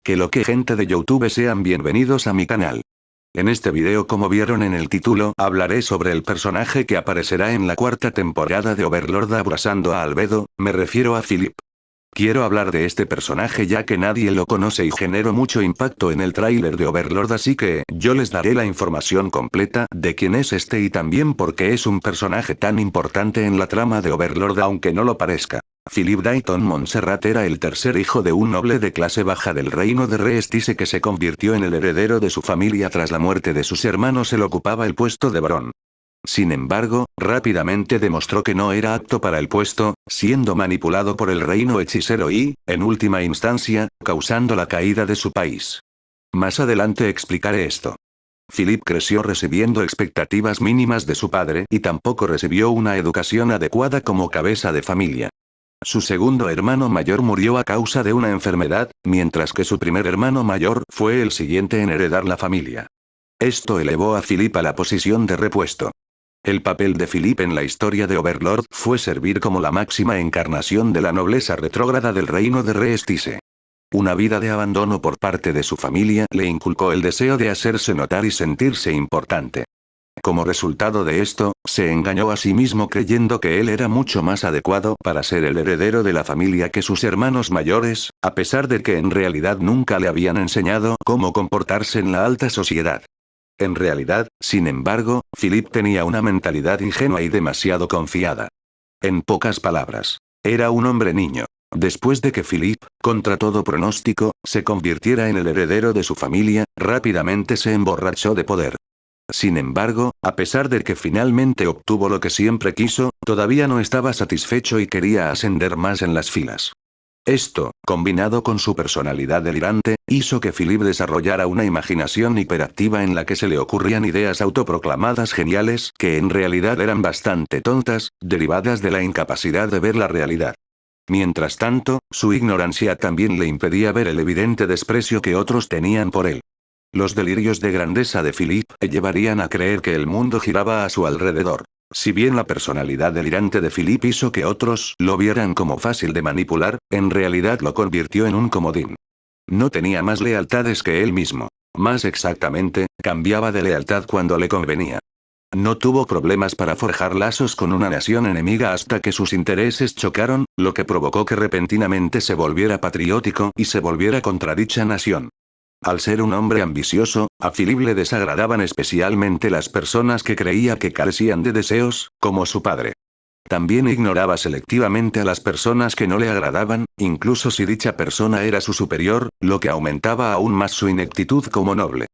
Que lo que gente de YouTube, sean bienvenidos a mi canal. En este video, como vieron en el título, hablaré sobre el personaje que aparecerá en la cuarta temporada de Overlord abrazando a Albedo, me refiero a Philip. Quiero hablar de este personaje ya que nadie lo conoce y generó mucho impacto en el tráiler de Overlord, así que yo les daré la información completa de quién es este y también por qué es un personaje tan importante en la trama de Overlord aunque no lo parezca. Philip Dayton Montserrat era el tercer hijo de un noble de clase baja del reino de Reestice que se convirtió en el heredero de su familia tras la muerte de sus hermanos. Él ocupaba el puesto de barón. Sin embargo, rápidamente demostró que no era apto para el puesto, siendo manipulado por el reino hechicero y, en última instancia, causando la caída de su país. Más adelante explicaré esto. Philip creció recibiendo expectativas mínimas de su padre y tampoco recibió una educación adecuada como cabeza de familia. Su segundo hermano mayor murió a causa de una enfermedad, mientras que su primer hermano mayor fue el siguiente en heredar la familia. Esto elevó a Philip a la posición de repuesto. El papel de Philip en la historia de Overlord fue servir como la máxima encarnación de la nobleza retrógrada del reino de Reestice. Una vida de abandono por parte de su familia le inculcó el deseo de hacerse notar y sentirse importante. Como resultado de esto, se engañó a sí mismo creyendo que él era mucho más adecuado para ser el heredero de la familia que sus hermanos mayores, a pesar de que en realidad nunca le habían enseñado cómo comportarse en la alta sociedad. En realidad, sin embargo, Philip tenía una mentalidad ingenua y demasiado confiada. En pocas palabras, era un hombre niño. Después de que Philip, contra todo pronóstico, se convirtiera en el heredero de su familia, rápidamente se emborrachó de poder. Sin embargo, a pesar de que finalmente obtuvo lo que siempre quiso, todavía no estaba satisfecho y quería ascender más en las filas. Esto, combinado con su personalidad delirante, hizo que Philip desarrollara una imaginación hiperactiva en la que se le ocurrían ideas autoproclamadas geniales que en realidad eran bastante tontas, derivadas de la incapacidad de ver la realidad. Mientras tanto, su ignorancia también le impedía ver el evidente desprecio que otros tenían por él. Los delirios de grandeza de Philip le llevarían a creer que el mundo giraba a su alrededor. Si bien la personalidad delirante de Philip hizo que otros lo vieran como fácil de manipular, en realidad lo convirtió en un comodín. No tenía más lealtades que él mismo. Más exactamente, cambiaba de lealtad cuando le convenía. No tuvo problemas para forjar lazos con una nación enemiga hasta que sus intereses chocaron, lo que provocó que repentinamente se volviera patriótico y se volviera contra dicha nación. Al ser un hombre ambicioso, a Philip le desagradaban especialmente las personas que creía que carecían de deseos, como su padre. También ignoraba selectivamente a las personas que no le agradaban, incluso si dicha persona era su superior, lo que aumentaba aún más su ineptitud como noble.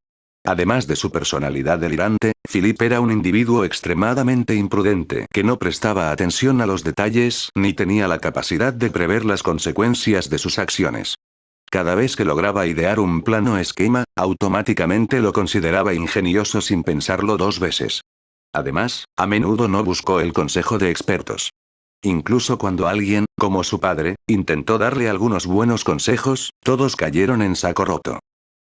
Además de su personalidad delirante, Philip era un individuo extremadamente imprudente que no prestaba atención a los detalles ni tenía la capacidad de prever las consecuencias de sus acciones. Cada vez que lograba idear un plano o esquema, automáticamente lo consideraba ingenioso sin pensarlo dos veces. Además, a menudo no buscó el consejo de expertos. Incluso cuando alguien, como su padre, intentó darle algunos buenos consejos, todos cayeron en saco roto.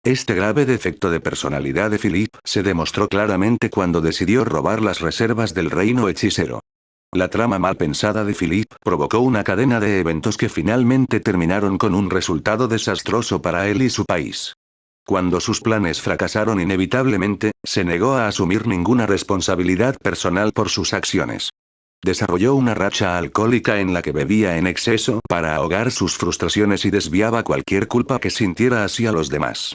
Este grave defecto de personalidad de Philip se demostró claramente cuando decidió robar las reservas del reino hechicero. La trama mal pensada de Philip provocó una cadena de eventos que finalmente terminaron con un resultado desastroso para él y su país. Cuando sus planes fracasaron inevitablemente, se negó a asumir ninguna responsabilidad personal por sus acciones. Desarrolló una racha alcohólica en la que bebía en exceso para ahogar sus frustraciones y desviaba cualquier culpa que sintiera hacia los demás.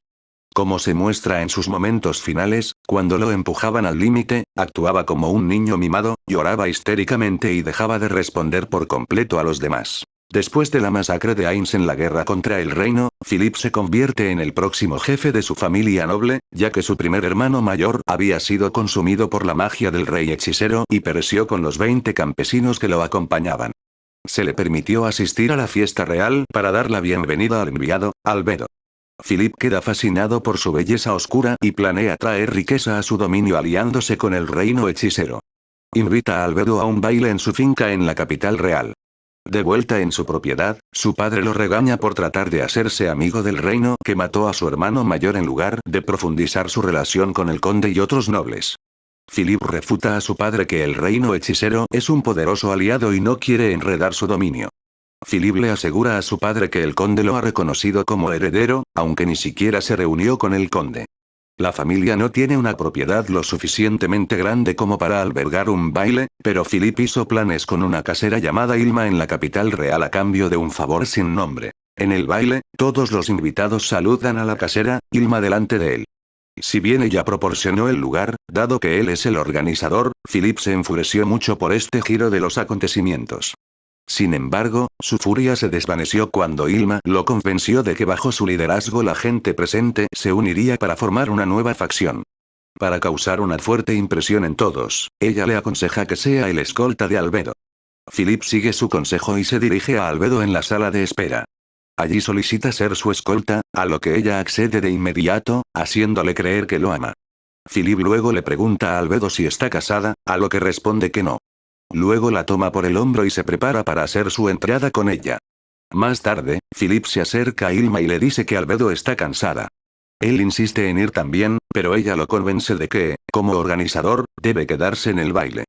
Como se muestra en sus momentos finales, cuando lo empujaban al límite, actuaba como un niño mimado, lloraba histéricamente y dejaba de responder por completo a los demás. Después de la masacre de Ainz en la guerra contra el reino, Philip se convierte en el próximo jefe de su familia noble, ya que su primer hermano mayor había sido consumido por la magia del rey hechicero y pereció con los 20 campesinos que lo acompañaban. Se le permitió asistir a la fiesta real para dar la bienvenida al enviado, Albedo. Philip queda fascinado por su belleza oscura y planea traer riqueza a su dominio aliándose con el reino hechicero. Invita a Albedo a un baile en su finca en la capital real. De vuelta en su propiedad, su padre lo regaña por tratar de hacerse amigo del reino que mató a su hermano mayor en lugar de profundizar su relación con el conde y otros nobles. Philip refuta a su padre que el reino hechicero es un poderoso aliado y no quiere enredar su dominio. Philip le asegura a su padre que el conde lo ha reconocido como heredero, aunque ni siquiera se reunió con el conde. La familia no tiene una propiedad lo suficientemente grande como para albergar un baile, pero Philip hizo planes con una casera llamada Ilma en la capital real a cambio de un favor sin nombre. En el baile, todos los invitados saludan a la casera, Ilma delante de él. Si bien ella proporcionó el lugar, dado que él es el organizador, Philip se enfureció mucho por este giro de los acontecimientos. Sin embargo, su furia se desvaneció cuando Ilma lo convenció de que bajo su liderazgo la gente presente se uniría para formar una nueva facción. Para causar una fuerte impresión en todos, ella le aconseja que sea el escolta de Albedo. Philip sigue su consejo y se dirige a Albedo en la sala de espera. Allí solicita ser su escolta, a lo que ella accede de inmediato, haciéndole creer que lo ama. Philip luego le pregunta a Albedo si está casada, a lo que responde que no. Luego la toma por el hombro y se prepara para hacer su entrada con ella. Más tarde, Philip se acerca a Ilma y le dice que Albedo está cansada. Él insiste en ir también, pero ella lo convence de que, como organizador, debe quedarse en el baile.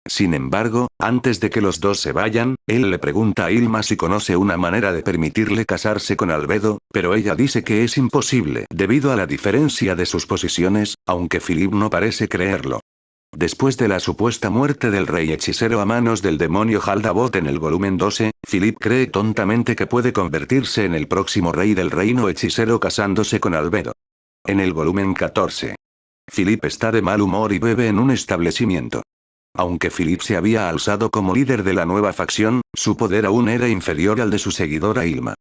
Sin embargo, antes de que los dos se vayan, él le pregunta a Ilma si conoce una manera de permitirle casarse con Albedo, pero ella dice que es imposible debido a la diferencia de sus posiciones, aunque Philip no parece creerlo. Después de la supuesta muerte del rey hechicero a manos del demonio Haldabot en el volumen 12, Philip cree tontamente que puede convertirse en el próximo rey del reino hechicero casándose con Albedo. En el volumen 14. Philip está de mal humor y bebe en un establecimiento. Aunque Philip se había alzado como líder de la nueva facción, su poder aún era inferior al de su seguidora Ilma.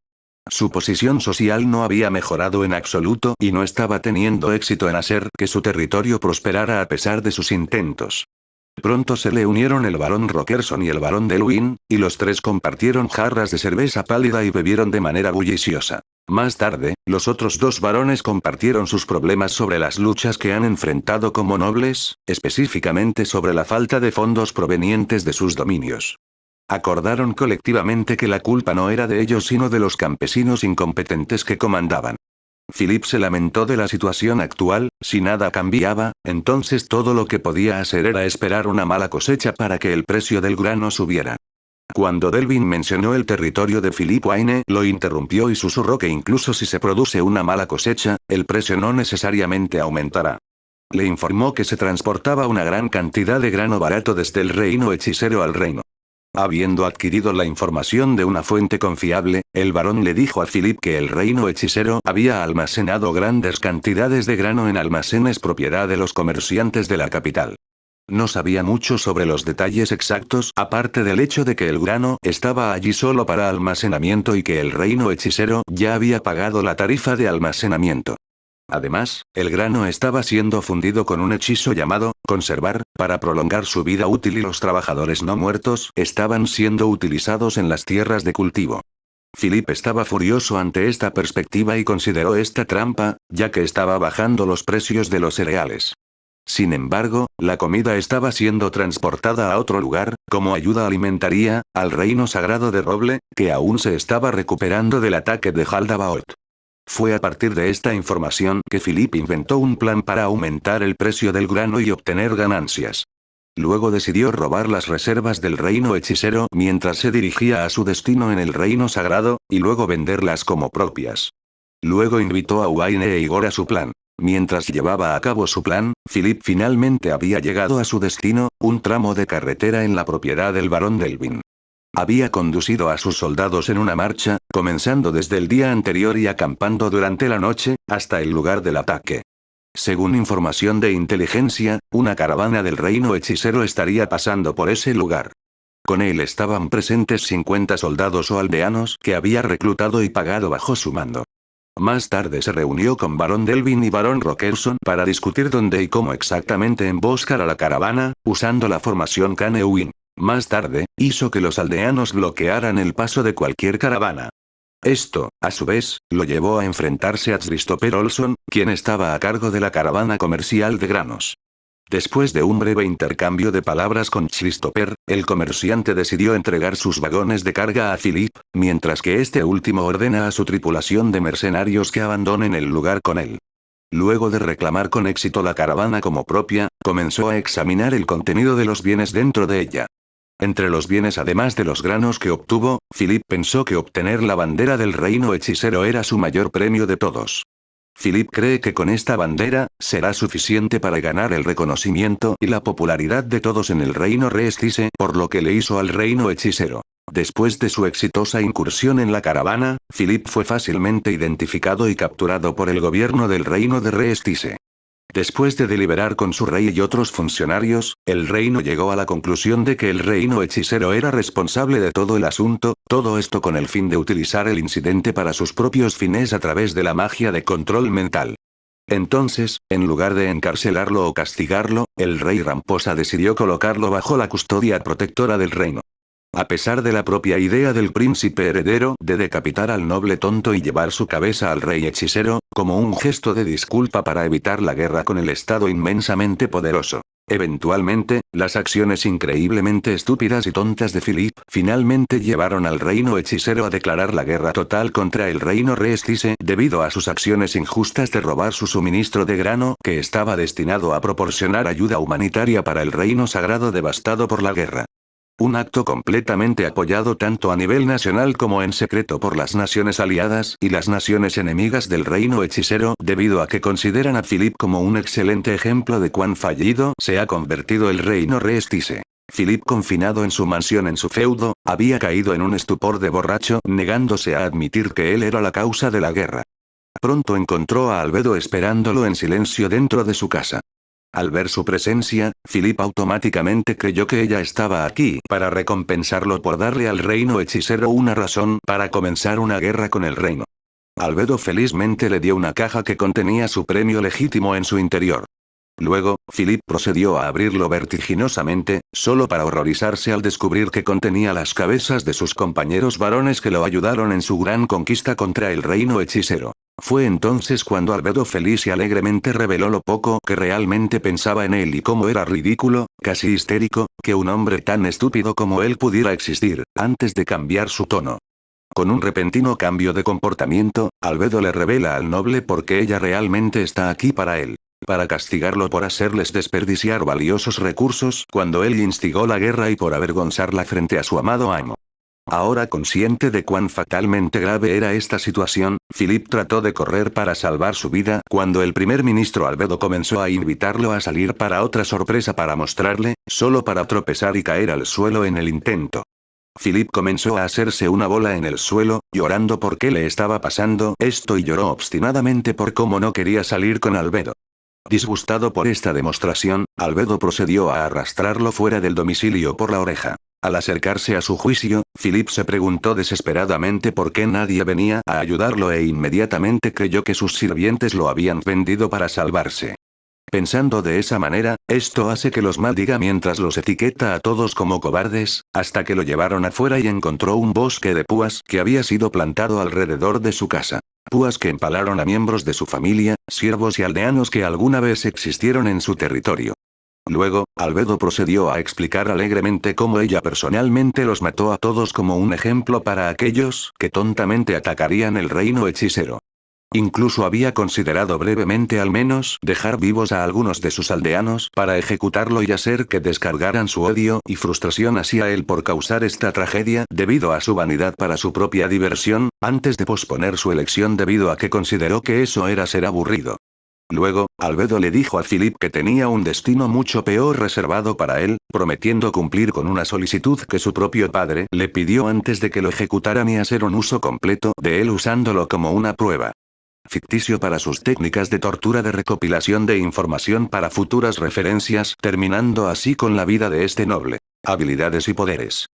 Su posición social no había mejorado en absoluto y no estaba teniendo éxito en hacer que su territorio prosperara a pesar de sus intentos. Pronto se le unieron el barón Rockerson y el barón Delwyn, y los tres compartieron jarras de cerveza pálida y bebieron de manera bulliciosa. Más tarde, los otros dos varones compartieron sus problemas sobre las luchas que han enfrentado como nobles, específicamente sobre la falta de fondos provenientes de sus dominios. Acordaron colectivamente que la culpa no era de ellos sino de los campesinos incompetentes que comandaban. Philip se lamentó de la situación actual, si nada cambiaba, entonces todo lo que podía hacer era esperar una mala cosecha para que el precio del grano subiera. Cuando Delvin mencionó el territorio de Philip Wayne, lo interrumpió y susurró que incluso si se produce una mala cosecha, el precio no necesariamente aumentará. Le informó que se transportaba una gran cantidad de grano barato desde el reino hechicero al reino. Habiendo adquirido la información de una fuente confiable, el barón le dijo a Philip que el reino hechicero había almacenado grandes cantidades de grano en almacenes propiedad de los comerciantes de la capital. No sabía mucho sobre los detalles exactos, aparte del hecho de que el grano estaba allí solo para almacenamiento y que el reino hechicero ya había pagado la tarifa de almacenamiento. Además, el grano estaba siendo fundido con un hechizo llamado conservar, para prolongar su vida útil y los trabajadores no muertos estaban siendo utilizados en las tierras de cultivo. Philip estaba furioso ante esta perspectiva y consideró esta trampa, ya que estaba bajando los precios de los cereales. Sin embargo, la comida estaba siendo transportada a otro lugar, como ayuda alimentaria, al reino sagrado de Roble, que aún se estaba recuperando del ataque de Haldabaoth. Fue a partir de esta información que Philip inventó un plan para aumentar el precio del grano y obtener ganancias. Luego decidió robar las reservas del reino hechicero mientras se dirigía a su destino en el reino sagrado, y luego venderlas como propias. Luego invitó a Wayne e Igor a su plan. Mientras llevaba a cabo su plan, Philip finalmente había llegado a su destino, un tramo de carretera en la propiedad del barón Delvin. Había conducido a sus soldados en una marcha, comenzando desde el día anterior y acampando durante la noche, hasta el lugar del ataque. Según información de inteligencia, una caravana del reino hechicero estaría pasando por ese lugar. Con él estaban presentes 50 soldados o aldeanos que había reclutado y pagado bajo su mando. Más tarde se reunió con barón Delvin y barón Rockerson para discutir dónde y cómo exactamente emboscar a la caravana, usando la formación Canewin. Más tarde, hizo que los aldeanos bloquearan el paso de cualquier caravana. Esto, a su vez, lo llevó a enfrentarse a Christopher Olson, quien estaba a cargo de la caravana comercial de granos. Después de un breve intercambio de palabras con Christopher, el comerciante decidió entregar sus vagones de carga a Philip, mientras que este último ordena a su tripulación de mercenarios que abandonen el lugar con él. Luego de reclamar con éxito la caravana como propia, comenzó a examinar el contenido de los bienes dentro de ella. Entre los bienes además de los granos que obtuvo, Philippe pensó que obtener la bandera del reino hechicero era su mayor premio de todos. Philippe cree que con esta bandera, será suficiente para ganar el reconocimiento y la popularidad de todos en el reino Reestice, por lo que le hizo al reino hechicero. Después de su exitosa incursión en la caravana, Philippe fue fácilmente identificado y capturado por el gobierno del reino de Reestice. Después de deliberar con su rey y otros funcionarios, el reino llegó a la conclusión de que el reino hechicero era responsable de todo el asunto, todo esto con el fin de utilizar el incidente para sus propios fines a través de la magia de control mental. Entonces, en lugar de encarcelarlo o castigarlo, el rey Ramposa decidió colocarlo bajo la custodia protectora del reino. A pesar de la propia idea del príncipe heredero de decapitar al noble tonto y llevar su cabeza al rey hechicero, como un gesto de disculpa para evitar la guerra con el estado inmensamente poderoso. Eventualmente, las acciones increíblemente estúpidas y tontas de Philippe finalmente llevaron al reino hechicero a declarar la guerra total contra el reino Reestice debido a sus acciones injustas de robar su suministro de grano que estaba destinado a proporcionar ayuda humanitaria para el reino sagrado devastado por la guerra. Un acto completamente apoyado tanto a nivel nacional como en secreto por las naciones aliadas y las naciones enemigas del reino hechicero, debido a que consideran a Philippe como un excelente ejemplo de cuán fallido se ha convertido el reino Reestice. Philippe, confinado en su mansión en su feudo, había caído en un estupor de borracho, negándose a admitir que él era la causa de la guerra. Pronto encontró a Albedo esperándolo en silencio dentro de su casa. Al ver su presencia, Philippe automáticamente creyó que ella estaba aquí para recompensarlo por darle al reino hechicero una razón para comenzar una guerra con el reino. Albedo felizmente le dio una caja que contenía su premio legítimo en su interior. Luego, Philippe procedió a abrirlo vertiginosamente, solo para horrorizarse al descubrir que contenía las cabezas de sus compañeros varones que lo ayudaron en su gran conquista contra el reino hechicero. Fue entonces cuando Albedo feliz y alegremente reveló lo poco que realmente pensaba en él y cómo era ridículo, casi histérico, que un hombre tan estúpido como él pudiera existir, antes de cambiar su tono. Con un repentino cambio de comportamiento, Albedo le revela al noble por qué ella realmente está aquí para él. Para castigarlo por hacerles desperdiciar valiosos recursos cuando él instigó la guerra y por avergonzarla frente a su amado amo. Ahora consciente de cuán fatalmente grave era esta situación, Philippe trató de correr para salvar su vida cuando el primer ministro Albedo comenzó a invitarlo a salir para otra sorpresa para mostrarle, solo para tropezar y caer al suelo en el intento. Philippe comenzó a hacerse una bola en el suelo, llorando por qué le estaba pasando esto y lloró obstinadamente por cómo no quería salir con Albedo. Disgustado por esta demostración, Albedo procedió a arrastrarlo fuera del domicilio por la oreja. Al acercarse a su juicio, Philippe se preguntó desesperadamente por qué nadie venía a ayudarlo e inmediatamente creyó que sus sirvientes lo habían vendido para salvarse. Pensando de esa manera, esto hace que los maldiga mientras los etiqueta a todos como cobardes, hasta que lo llevaron afuera y encontró un bosque de púas que había sido plantado alrededor de su casa. Púas que empalaron a miembros de su familia, siervos y aldeanos que alguna vez existieron en su territorio. Luego, Albedo procedió a explicar alegremente cómo ella personalmente los mató a todos como un ejemplo para aquellos que tontamente atacarían el reino hechicero. Incluso había considerado brevemente al menos dejar vivos a algunos de sus aldeanos para ejecutarlo y hacer que descargaran su odio y frustración hacia él por causar esta tragedia debido a su vanidad para su propia diversión, antes de posponer su elección debido a que consideró que eso era ser aburrido. Luego, Albedo le dijo a Philippe que tenía un destino mucho peor reservado para él, prometiendo cumplir con una solicitud que su propio padre le pidió antes de que lo ejecutaran y hacer un uso completo de él usándolo como una prueba ficticio para sus técnicas de tortura de recopilación de información para futuras referencias, terminando así con la vida de este noble. Habilidades y poderes.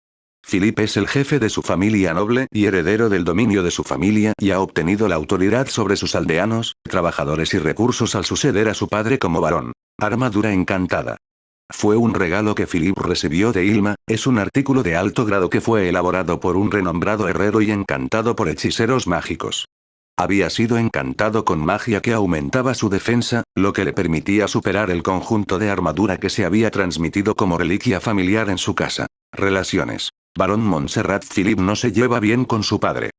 Philippe es el jefe de su familia noble y heredero del dominio de su familia y ha obtenido la autoridad sobre sus aldeanos, trabajadores y recursos al suceder a su padre como varón. Armadura encantada. Fue un regalo que Philippe recibió de Ilma, es un artículo de alto grado que fue elaborado por un renombrado herrero y encantado por hechiceros mágicos. Había sido encantado con magia que aumentaba su defensa, lo que le permitía superar el conjunto de armadura que se había transmitido como reliquia familiar en su casa. Relaciones. Barón Montserrat Philippe no se lleva bien con su padre.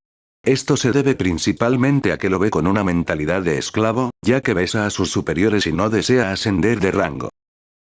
Esto se debe principalmente a que lo ve con una mentalidad de esclavo, ya que besa a sus superiores y no desea ascender de rango.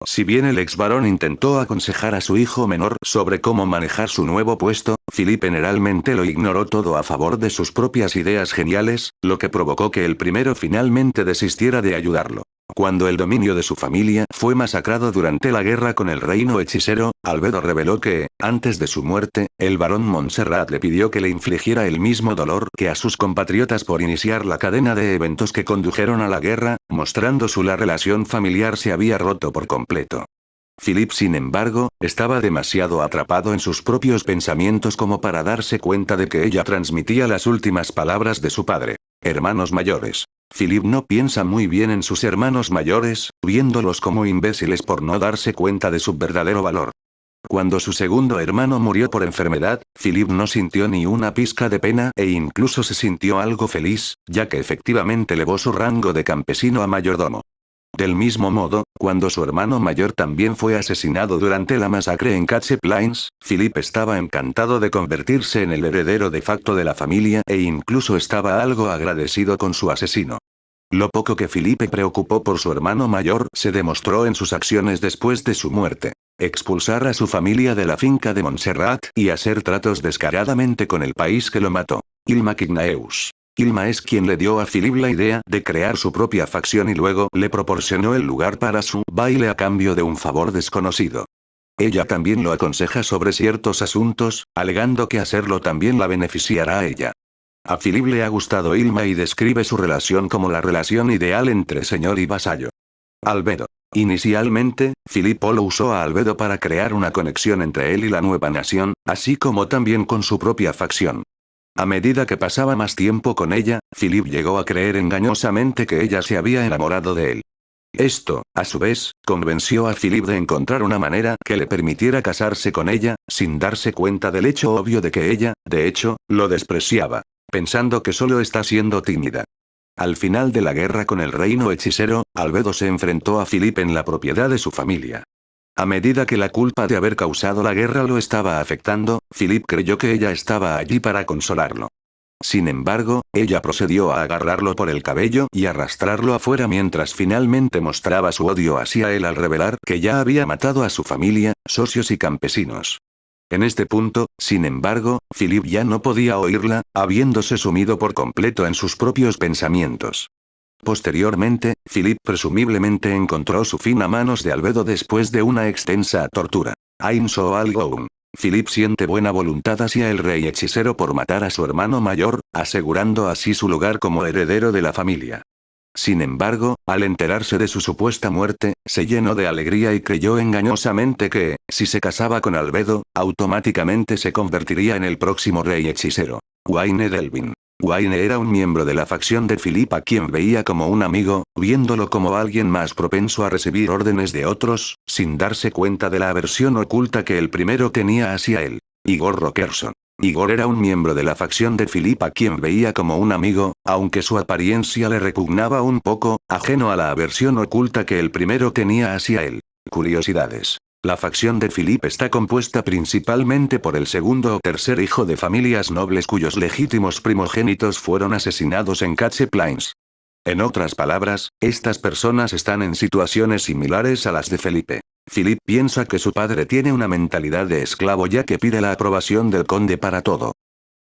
Si bien el ex varón intentó aconsejar a su hijo menor sobre cómo manejar su nuevo puesto, Philip generalmente lo ignoró todo a favor de sus propias ideas geniales, lo que provocó que el primero finalmente desistiera de ayudarlo. Cuando el dominio de su familia fue masacrado durante la guerra con el reino hechicero, Albedo reveló que, antes de su muerte, el barón Montserrat le pidió que le infligiera el mismo dolor que a sus compatriotas por iniciar la cadena de eventos que condujeron a la guerra, mostrando su la relación familiar se había roto por completo. Philip, sin embargo, estaba demasiado atrapado en sus propios pensamientos como para darse cuenta de que ella transmitía las últimas palabras de su padre. Hermanos mayores. Philip no piensa muy bien en sus hermanos mayores, viéndolos como imbéciles por no darse cuenta de su verdadero valor. Cuando su segundo hermano murió por enfermedad, Philip no sintió ni una pizca de pena e incluso se sintió algo feliz, ya que efectivamente elevó su rango de campesino a mayordomo. Del mismo modo, cuando su hermano mayor también fue asesinado durante la masacre en Catche Plains, Philip estaba encantado de convertirse en el heredero de facto de la familia e incluso estaba algo agradecido con su asesino. Lo poco que Philippe preocupó por su hermano mayor se demostró en sus acciones después de su muerte. Expulsar a su familia de la finca de Montserrat y hacer tratos descaradamente con el país que lo mató. Ilma Quignaeus. Ilma es quien le dio a Philip la idea de crear su propia facción y luego le proporcionó el lugar para su baile a cambio de un favor desconocido. Ella también lo aconseja sobre ciertos asuntos, alegando que hacerlo también la beneficiará a ella. A Philip le ha gustado Ilma y describe su relación como la relación ideal entre señor y vasallo. Albedo. Inicialmente, Philip lo usó a Albedo para crear una conexión entre él y la nueva nación, así como también con su propia facción. A medida que pasaba más tiempo con ella, Philip llegó a creer engañosamente que ella se había enamorado de él. Esto, a su vez, convenció a Philip de encontrar una manera que le permitiera casarse con ella, sin darse cuenta del hecho obvio de que ella, de hecho, lo despreciaba, pensando que solo está siendo tímida. Al final de la guerra con el reino hechicero, Albedo se enfrentó a Philip en la propiedad de su familia. A medida que la culpa de haber causado la guerra lo estaba afectando, Philip creyó que ella estaba allí para consolarlo. Sin embargo, ella procedió a agarrarlo por el cabello y arrastrarlo afuera mientras finalmente mostraba su odio hacia él al revelar que ya había matado a su familia, socios y campesinos. En este punto, sin embargo, Philip ya no podía oírla, habiéndose sumido por completo en sus propios pensamientos. Posteriormente, Philip presumiblemente encontró su fin a manos de Albedo después de una extensa tortura. I'm so all alone. Philip siente buena voluntad hacia el rey hechicero por matar a su hermano mayor, asegurando así su lugar como heredero de la familia. Sin embargo, al enterarse de su supuesta muerte, se llenó de alegría y creyó engañosamente que, si se casaba con Albedo, automáticamente se convertiría en el próximo rey hechicero. Wayne Delvin. Wayne era un miembro de la facción de Philip a quien veía como un amigo, viéndolo como alguien más propenso a recibir órdenes de otros, sin darse cuenta de la aversión oculta que el primero tenía hacia él. Igor Rockerson. Igor era un miembro de la facción de Philip a quien veía como un amigo, aunque su apariencia le repugnaba un poco, ajeno a la aversión oculta que el primero tenía hacia él. Curiosidades. La facción de Philip está compuesta principalmente por el segundo o tercer hijo de familias nobles cuyos legítimos primogénitos fueron asesinados en Catche Plains. En otras palabras, estas personas están en situaciones similares a las de Felipe. Philip piensa que su padre tiene una mentalidad de esclavo ya que pide la aprobación del conde para todo.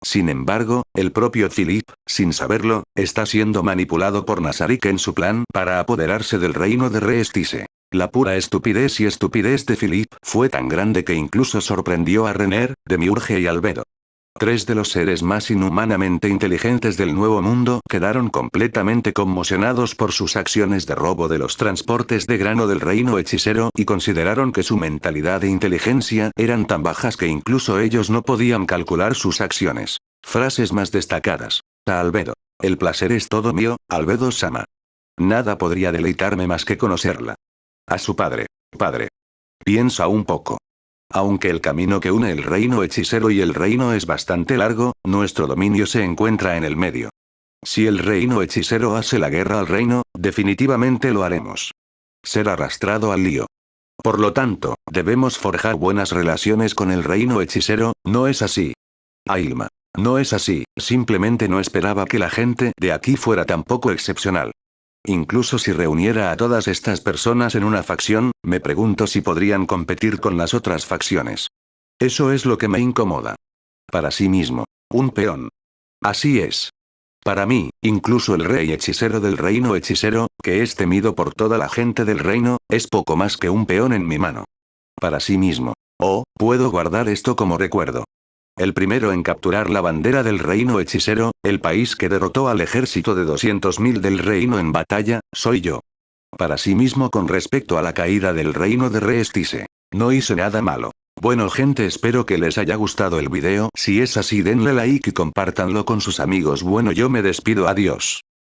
Sin embargo, el propio Philip, sin saberlo, está siendo manipulado por Nazarik en su plan para apoderarse del reino de Reestise. La pura estupidez y estupidez de Philip fue tan grande que incluso sorprendió a Renner, Demiurge y Albedo. Tres de los seres más inhumanamente inteligentes del Nuevo Mundo quedaron completamente conmocionados por sus acciones de robo de los transportes de grano del reino hechicero y consideraron que su mentalidad e inteligencia eran tan bajas que incluso ellos no podían calcular sus acciones. Frases más destacadas. A Albedo. El placer es todo mío, Albedo-sama. Nada podría deleitarme más que conocerla. A su padre. Padre. Piensa un poco. Aunque el camino que une el reino hechicero y el reino es bastante largo, nuestro dominio se encuentra en el medio. Si el reino hechicero hace la guerra al reino, definitivamente lo haremos. Ser arrastrado al lío. Por lo tanto, debemos forjar buenas relaciones con el reino hechicero, ¿no es así? Ailma. No es así, simplemente no esperaba que la gente de aquí fuera tan poco excepcional. Incluso si reuniera a todas estas personas en una facción, me pregunto si podrían competir con las otras facciones. Eso es lo que me incomoda. Para sí mismo. Un peón. Así es. Para mí, incluso el rey hechicero del reino hechicero, que es temido por toda la gente del reino, es poco más que un peón en mi mano. Para sí mismo. Oh, puedo guardar esto como recuerdo. El primero en capturar la bandera del reino hechicero, el país que derrotó al ejército de 200.000 del reino en batalla, soy yo. Para sí mismo con respecto a la caída del reino de Reestise. No hice nada malo. Bueno gente, espero que les haya gustado el video. Si es así denle like y compártanlo con sus amigos. Bueno, yo me despido, adiós.